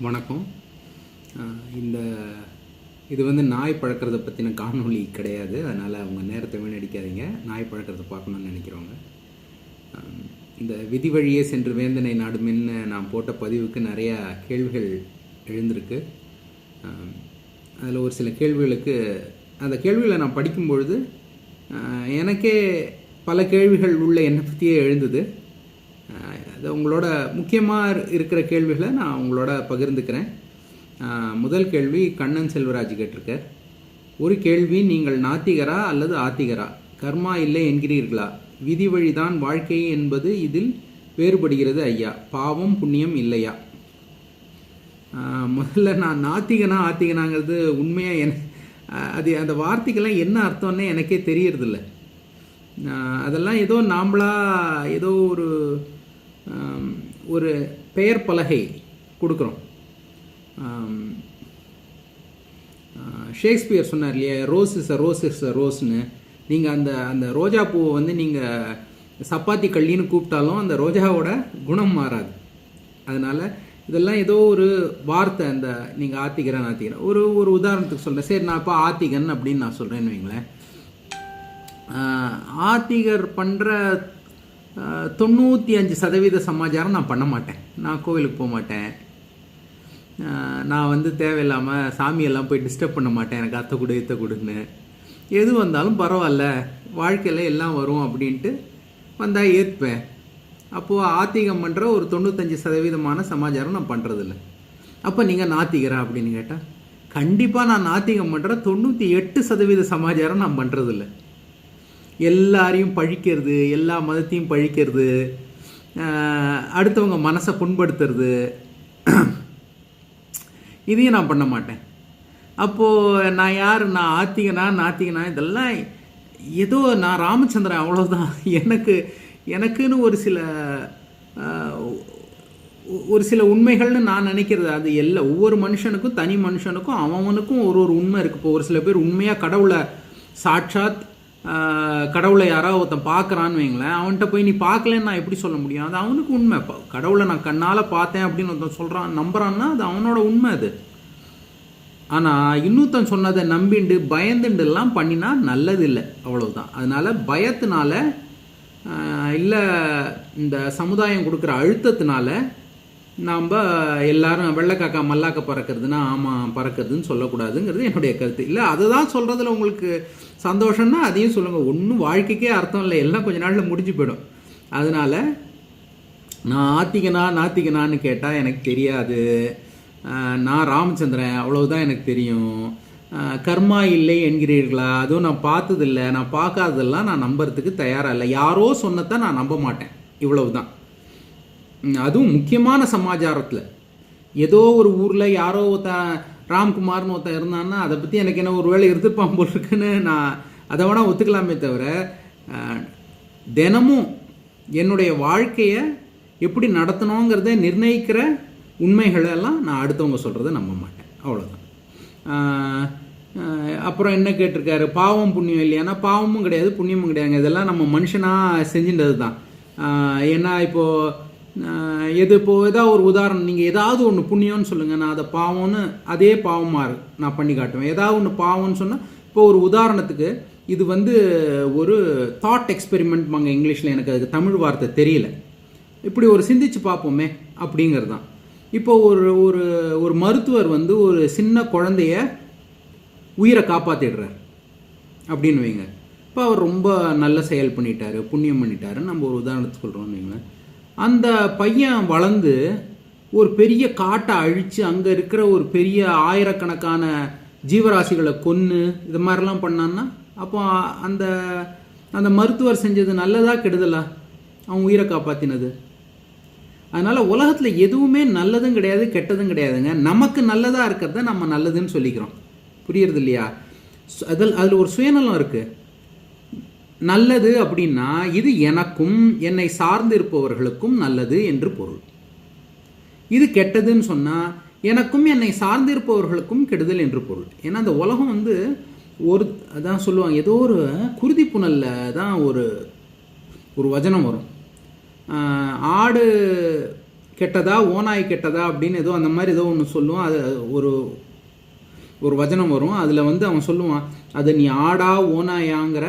வணக்கம். இந்த இது நாய் பழக்கிறத பற்றின காணொளி கிடையாது. அதனால் அவங்க நேரத்தை வீணடிக்காதீங்க. நாய் பழக்கிறத பார்க்கணுன்னு நினைக்கிறவங்க. இந்த விதி வழியே சென்று வேந்தனை நாடுமென்னு நான் போட்ட பதிவுக்கு நிறையா கேள்விகள் எழுந்திருக்கு. அதில் ஒரு சில கேள்விகளுக்கு அந்த கேள்விகளை நான் படிக்கும்பொழுது எனக்கே பல கேள்விகள் உள்ள என்னை பற்றியே எழுந்தது. அது உங்களோட முக்கியமாக இருக்கிற கேள்விகளை நான் உங்களோட பகிர்ந்துக்கிறேன். முதல் கேள்வி கண்ணன் செல்வராஜ் கேட்டிருக்கார். ஒரு கேள்வி, நீங்கள் நாத்திகரா அல்லது ஆத்திகரா? கர்மா இல்லை என்கிறீர்களா? விதி வழிதான் வாழ்க்கை என்பது இதில் வேறுபடுகிறது ஐயா. பாவம் புண்ணியம் இல்லையா? முதல்ல நான் நாத்திகனா ஆத்திகனாங்கிறது உண்மையாக அது அந்த வார்த்தைக்கெல்லாம் என்ன அர்த்தம்னே எனக்கே தெரியறதில்ல. அதெல்லாம் ஏதோ நாம்ளா ஏதோ ஒரு பெயர் பலகை கொடுக்குறோம். ஷேக்ஸ்பியர் சொன்னார் இல்லையா, ரோஸ் இஸ் அ ரோஸ்னு. நீங்கள் அந்த ரோஜா பூவை நீங்கள் சப்பாத்தி கள்ளின்னு கூப்பிட்டாலும் அந்த ரோஜாவோட குணம் மாறாது. அதனால் இதெல்லாம் ஏதோ ஒரு வார்த்தை. அந்த நீங்கள் ஆத்திகரன் ஒரு உதாரணத்துக்கு சொல்கிறேன். சரி, நான் இப்போ ஆத்திகன் அப்படின்னு நான் சொல்கிறேன்னு வைங்களேன். ஆத்திகர் பண்ணுற 95% சமாச்சாரம் நான் பண்ண மாட்டேன். நான் கோவிலுக்கு போக மாட்டேன். நான் தேவையில்லாமல் சாமியெல்லாம் போய் டிஸ்டர்ப் பண்ண மாட்டேன். எனக்கு அத்தை கொடு இத்தை கொடுன்னு. எது வந்தாலும் பரவாயில்ல, வாழ்க்கையில் எல்லாம் வரும் அப்படின்ட்டு வந்தால் ஏற்பேன். அப்போது ஆத்திகம் பண்ணுற ஒரு 95% சமாச்சாரம் நான் பண்ணுறதில்ல. அப்போ நீங்கள் நாத்திகரா அப்படின்னு கேட்டால், கண்டிப்பாக நான் நாத்திகம் பண்ணுற 98% சமாச்சாரம் நான் பண்ணுறதில்ல. எல்லாரையும் பழிக்கிறது, எல்லா மதத்தையும் பழிக்கிறது, அடுத்தவங்க மனசை புண்படுத்துறது, இதையும் நான் பண்ண மாட்டேன். அப்போது நான் யார்? நான் நாத்திகனா? இதெல்லாம் ஏதோ நான் ராமச்சந்திரன், அவ்வளோதான். எனக்குன்னு ஒரு சில உண்மைகள்னு நான் நினைக்கிறது. அது ஒவ்வொரு மனுஷனுக்கும், தனி மனுஷனுக்கும் அவனுக்கும் ஒரு உண்மை இருக்குது. இப்போ ஒரு சில பேர் உண்மையாக கடவுளை சாட்சாத் கடவுளை யாராவது ஒருத்தன் பார்க்குறான்னு வைங்களேன், அவன்கிட்ட போய் நீ பார்க்கலன்னு நான் எப்படி சொல்ல முடியும்? அது அவனுக்கு உண்மை. கடவுளை நான் கண்ணால் பார்த்தேன் அப்படின்னு ஒருத்தன் சொல்கிறான், நம்புறான்னா அது அவனோட உண்மை அது. ஆனால் இன்னொருத்தன் சொன்னதை நம்பிண்டு பயந்துண்டுலாம் பண்ணினா நல்லது இல்லை, அவ்வளவுதான். அதனால் பயத்தினால இல்லை இந்த சமுதாயம் கொடுக்குற அழுத்தத்தினால நாம் எல்லாரும் வெள்ளைக்காக்கா மல்லாக்க பறக்கிறதுனா ஆமாம் பறக்கிறதுன்னு சொல்லக்கூடாதுங்கிறது என்னுடைய கருத்து. இல்லை அதை தான் சொல்கிறதுல உங்களுக்கு சந்தோஷம்னா அதையும் சொல்லுங்கள். ஒன்றும் வாழ்க்கைக்கே அர்த்தம் இல்லை, எல்லாம் கொஞ்ச நாளில் முடிஞ்சு போயிடும். அதனால் நான் நாத்திகனான்னு கேட்டால் எனக்கு தெரியாது. நான் ராமச்சந்திரன், அவ்வளவுதான் எனக்கு தெரியும். கர்மா இல்லை என்கிறீர்களா? அதுவும் நான் பார்த்ததில்லை. நான் பார்க்காததெல்லாம் நான் நம்புறதுக்கு தயாராக இல்லை. யாரோ சொன்னதான் நான் நம்ப மாட்டேன், இவ்வளவுதான். அதுவும் முக்கியமான சமாச்சாரத்தில் ஏதோ ஒரு ஊரில் யாரோ ஒருத்தன் ராம்குமார்னு ஒருத்தன் இருந்தான்னா அதை பற்றி எனக்கு என்ன ஒரு வேளை இருந்துருப்பான் போல் இருக்குன்னு நான் அதை வேணால் ஒத்துக்கலாமே தவிர, தினமும் என்னுடைய வாழ்க்கையை எப்படி நடத்தணுங்கிறத நிர்ணயிக்கிற உண்மைகளெல்லாம் நான் அடுத்தவங்க சொல்கிறத நம்ப மாட்டேன், அவ்வளோதான். அப்புறம் என்ன கேட்டிருக்காரு, பாவம் புண்ணியம் இல்லையானா? பாவமும் கிடையாது புண்ணியமும் கிடையாதுங்க. இதெல்லாம் நம்ம மனுஷனாக செஞ்சுட்டது தான். ஏன்னா இப்போது ஏதாவது ஒரு உதாரணம், நீங்கள் ஏதாவது ஒன்று புண்ணியம்னு சொல்லுங்கள், நான் அதை பாவம்னு அதே பாவமாக நான் பண்ணி காட்டுவேன். ஏதாவது ஒன்று பாவம்னு சொன்னால், இப்போ ஒரு உதாரணத்துக்கு இது ஒரு தாட் எக்ஸ்பெரிமெண்ட் வாங்க இங்கிலீஷில், எனக்கு அதுக்கு தமிழ் வார்த்தை தெரியல. இப்படி ஒரு சிந்திச்சு பார்ப்போமே அப்படிங்கிறது தான். இப்போ ஒரு மருத்துவர் ஒரு சின்ன குழந்தைய உயிரை காப்பாற்றிடுறார் அப்படின்னு வைங்க. இப்போ அவர் ரொம்ப நல்ல செயல் பண்ணிட்டாரு, புண்ணியம் பண்ணிட்டாருன்னு நம்ம ஒரு உதாரணத்துக்கு சொல்கிறோம்னு வைங்க. அந்த பையன் வளர்ந்து ஒரு பெரிய காட்டை அழித்து அங்கே இருக்கிற ஒரு பெரிய ஆயிரக்கணக்கான ஜீவராசிகளை கொன்று இது மாதிரிலாம் பண்ணான்னா, அப்போ அந்த மருத்துவர் செஞ்சது நல்லதா கெடுதலா? அவன் உயிரை காப்பாற்றினது. அதனால் உலகத்தில் எதுவுமே நல்லதும் கிடையாது கெட்டதும் கிடையாதுங்க. நமக்கு நல்லதாக இருக்கிறத நம்ம நல்லதுன்னு சொல்லிக்கிறோம். புரியுறது இல்லையா? அதில் ஒரு சுயநலம் இருக்குது. நல்லது அப்படின்னா இது எனக்கும் என்னை சார்ந்து இருப்பவர்களுக்கும் நல்லது என்று பொருள். இது கெட்டதுன்னு சொன்னால் எனக்கும் என்னை சார்ந்து இருப்பவர்களுக்கும் கெடுதல் என்று பொருள். ஏன்னா அந்த உலகம் அதான் சொல்லுவாங்க, ஏதோ ஒரு குருதி புனல்ல தான் ஒரு வசனம் வரும். ஆடு கெட்டதா ஓநாய் கெட்டதா அப்படின்னு ஏதோ அந்த மாதிரி ஏதோ ஒன்று சொல்லுவான். அது ஒரு வசனம் வரும். அதில் வந்து அவன் சொல்லுவான், அது நீ ஆடா ஓநாயாங்கிற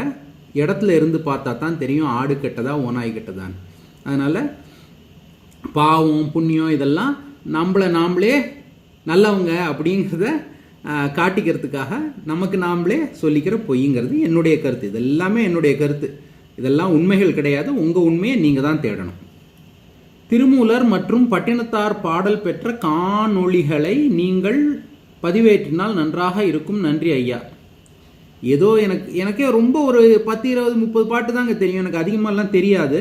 இடத்துல இருந்து பார்த்தா தான் தெரியும் ஆடு கெட்டதா ஓநாய் கெட்டதான்னு. அதனால் பாவம் புண்ணியம் இதெல்லாம் நாமளே நல்லவங்க அப்படிங்கிறத காட்டிக்கிறதுக்காக நமக்கு நாமளே சொல்லிக்கிற பொய்ங்கிறது என்னுடைய கருத்து. இது எல்லாமே என்னுடைய கருத்து. இதெல்லாம் உண்மைகள் கிடையாது. உங்கள் உண்மையை நீங்கள் தான் தேடணும். திருமூலர் மற்றும் பட்டினத்தார் பாடல் பெற்ற காணொளிகளை நீங்கள் பதிவேற்றினால் நன்றாக இருக்கும். நன்றி ஐயா. ஏதோ எனக்கே ரொம்ப ஒரு 10, 20, 30 பாட்டு தாங்க தெரியும். எனக்கு அதிகமாகலாம் தெரியாது.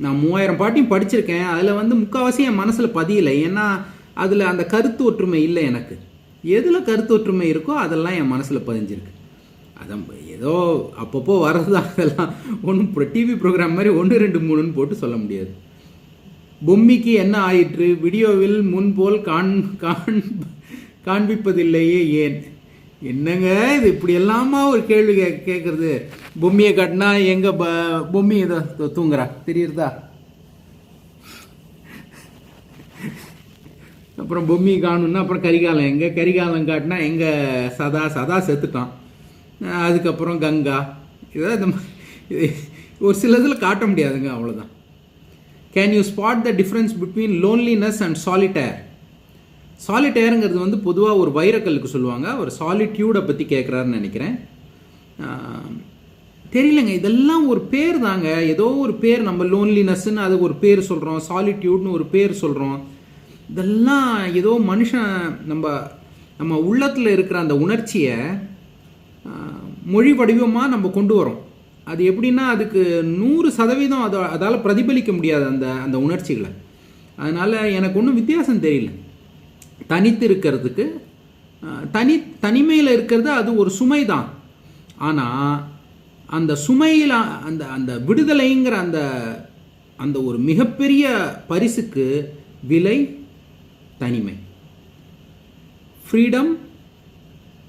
நான் 3000 பாட்டையும் படிச்சிருக்கேன். அதில் வந்து முக்கால்வாசி என் மனசில் பதியலை. ஏன்னா அதில் அந்த கருத்து ஒற்றுமை இல்லை. எனக்கு எதில் கருத்து ஒற்றுமை இருக்கோ அதெல்லாம் என் மனசில் பதிஞ்சிருக்கு. அதான் ஏதோ அப்பப்போ வர்றது. அதெல்லாம் ஒன்றும் டிவி ப்ரோக்ராம் மாதிரி 1, 2, 3ன்னு போட்டு சொல்ல முடியாது. பொம்மிக்கு என்ன ஆயிற்று? வீடியோவில் முன்போல் காண்பிப்பதில்லையே ஏன்? என்னங்க இது இப்படி எல்லாமா ஒரு கேள்வி கேட்குறது? பொம்மியை காட்டினா எங்கே பொம்மி ஏதோ தூங்குறா தெரியுறதா? அப்புறம் பொம்மி காணுன்னா அப்புறம் கரிகாலம் எங்கே? கரிகாலம் காட்டினா எங்கே? சதா செத்துட்டான். அதுக்கப்புறம் கங்கா. இதான் இந்த மாதிரி ஒரு சில இதில் காட்ட முடியாதுங்க, அவ்வளோதான். Can you spot the difference between loneliness and solitaire? சாலிட்டேருங்கிறது வந்து பொதுவாக ஒரு வைரக்கல்லுக்கு சொல்லுவாங்க. ஒரு சாலிட்யூடை பற்றி கேட்குறாருன்னு நினைக்கிறேன். தெரியலங்க. இதெல்லாம் ஒரு பேர் தாங்க. ஏதோ ஒரு பேர். நம்ம லோன்லினஸ்ன்னு அது ஒரு பேர் சொல்கிறோம், சாலிட்யூட்னு ஒரு பேர் சொல்கிறோம். இதெல்லாம் ஏதோ மனுஷன் நம்ம உள்ளத்தில் இருக்கிற அந்த உணர்ச்சியை மொழி வடிவமாக நம்ம கொண்டு வரோம். அது எப்படின்னா அதுக்கு 100% அதால் பிரதிபலிக்க முடியாது அந்த உணர்ச்சிகளை. அதனால் எனக்கு ஒன்றும் வித்தியாசம் தெரியல. தனித்து இருக்கிறதுக்கு தனிமையில் இருக்கிறது அது ஒரு சுமை தான். ஆனால் அந்த சுமையில் அந்த விடுதலைங்கிற அந்த ஒரு மிகப்பெரிய பரிசுக்கு விலை தனிமை. Freedom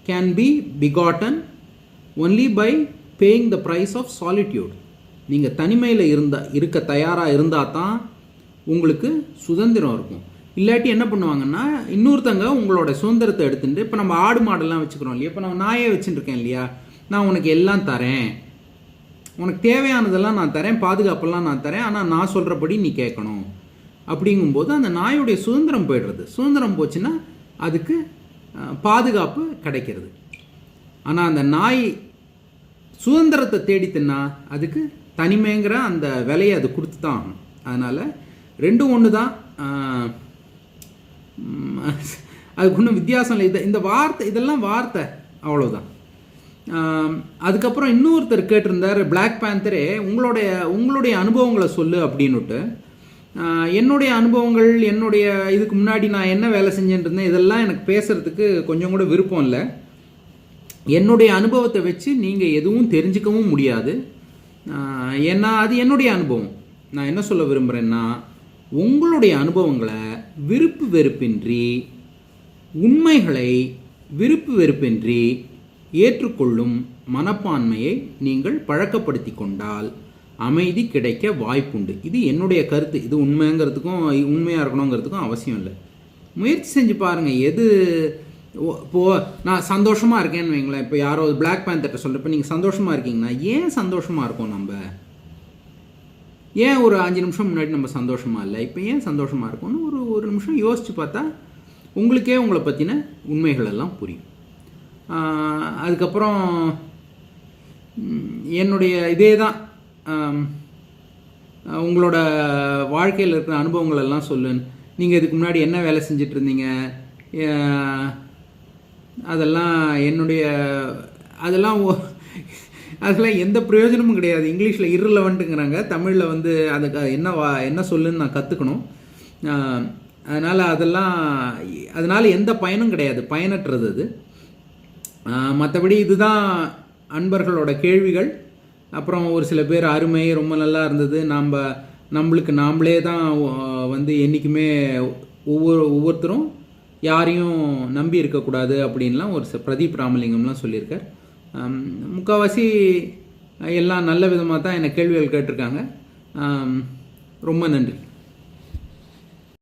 can be begotten only by paying the price of solitude. நீங்கள் தனிமையில் இருக்க தயாராக இருந்தால் தான் உங்களுக்கு சுதந்திரம் இருக்கும். இல்லாட்டி என்ன பண்ணுவாங்கன்னா, இன்னொருத்தங்க உங்களோட சுதந்திரத்தை எடுத்துட்டு, இப்போ நம்ம ஆடு மாடெல்லாம் வச்சுக்கிறோம் இல்லையா, இப்போ நான் நாயே வச்சுட்டுருக்கேன் இல்லையா, நான் உனக்கு எல்லாம் தரேன், உனக்கு தேவையானதெல்லாம் நான் தரேன், பாதுகாப்பெல்லாம் நான் தரேன், ஆனால் நான் சொல்கிறபடி நீ கேட்கணும் அப்படிங்கும்போது அந்த நாயுடைய சுதந்திரம் போய்டுறது. சுதந்திரம் போச்சுன்னா அதுக்கு பாதுகாப்பு கிடைக்கிறது. ஆனால் அந்த நாய் சுதந்திரத்தை தேடித்துன்னா அதுக்கு தனிமைங்கிற அந்த விலையை அது கொடுத்து தான் ஆகணும். அதனால் ரெண்டும் ஒன்று தான். அதுக்கு ஒன்றும் வித்தியாசம் இல்லை. இந்த வார்த்தை இதெல்லாம் வார்த்தை, அவ்வளோதான். அதுக்கப்புறம் இன்னொருத்தர் கேட்டிருந்தார், பிளாக் பேந்தரே உங்களுடைய அனுபவங்களை சொல்லு அப்படின்னுட்டு. என்னுடைய அனுபவங்கள், என்னுடைய இதுக்கு முன்னாடி நான் என்ன வேலை செஞ்சுட்டு இருந்தேன், இதெல்லாம் எனக்கு பேசுகிறதுக்கு கொஞ்சம் கூட விருப்பம் இல்லை. என்னுடைய அனுபவத்தை வச்சு நீங்கள் எதுவும் தெரிஞ்சுக்கவும் முடியாது. ஏன்னா அது என்னுடைய அனுபவம். நான் என்ன சொல்ல விரும்புகிறேன்னா, உங்களுடைய அனுபவங்களை விருப்பு வெறுப்பின்றி, உண்மைகளை விருப்பு வெறுப்பின்றி ஏற்றுக்கொள்ளும் மனப்பான்மையை நீங்கள் பழக்கப்படுத்தி கொண்டால் அமைதி கிடைக்க வாய்ப்புண்டு. இது என்னுடைய கருத்து. இது உண்மைங்கிறதுக்கும் உண்மையாக இருக்கணுங்கிறதுக்கும் அவசியம் இல்லை. முயற்சி செஞ்சு பாருங்கள். இப்போது நான் சந்தோஷமாக இருக்கேன்னு வைங்களேன். இப்போ யாரோ பிளாக் பேந்தர்கிட்ட சொல்கிறப்ப நீங்கள் சந்தோஷமாக இருக்கீங்கன்னா, ஏன் சந்தோஷமாக இருக்கோம் நம்ம? ஏன் ஒரு 5 நிமிஷம் முன்னாடி நம்ம சந்தோஷமாக இல்லை, இப்போ ஏன் சந்தோஷமாக இருக்கோன்னு ஒரு நிமிஷம் யோசித்து பார்த்தா உங்களுக்கே உங்களை பற்றின உண்மைகள் எல்லாம் புரியும். அதுக்கப்புறம் என்னுடைய இதே தான், உங்களோட வாழ்க்கையில் இருக்கிற அனுபவங்கள் எல்லாம் சொல்லுன்னு. நீங்கள் இதுக்கு முன்னாடி என்ன வேலை செஞ்சிட்டு இருந்தீங்க, அதெல்லாம் எந்த பிரயோஜனமும் கிடையாது. இங்கிலீஷில் irrelevantங்கிறாங்க, தமிழில் வந்து அதுக்கு என்ன சொல்லுன்னு நான் கற்றுக்கணும். அதனால் எந்த பயனும் கிடையாது, பயனற்றது அது. மற்றபடி இதுதான் அன்பர்களோட கேள்விகள். அப்புறம் ஒரு சில பேர் அருமை, ரொம்ப நல்லா இருந்தது, நம்மளுக்கு நாம்ளே தான் வந்து என்றைக்குமே ஒவ்வொருத்தரும் யாரையும் நம்பி இருக்கக்கூடாது அப்படின்லாம் ஒரு பிரதீப் ராமலிங்கம்லாம் சொல்லியிருக்கார். முக்கால்வாசி எல்லாம் நல்ல விதமாக தான் என்னை கேள்விகள் கேட்டிருக்காங்க. ரொம்ப நன்றி.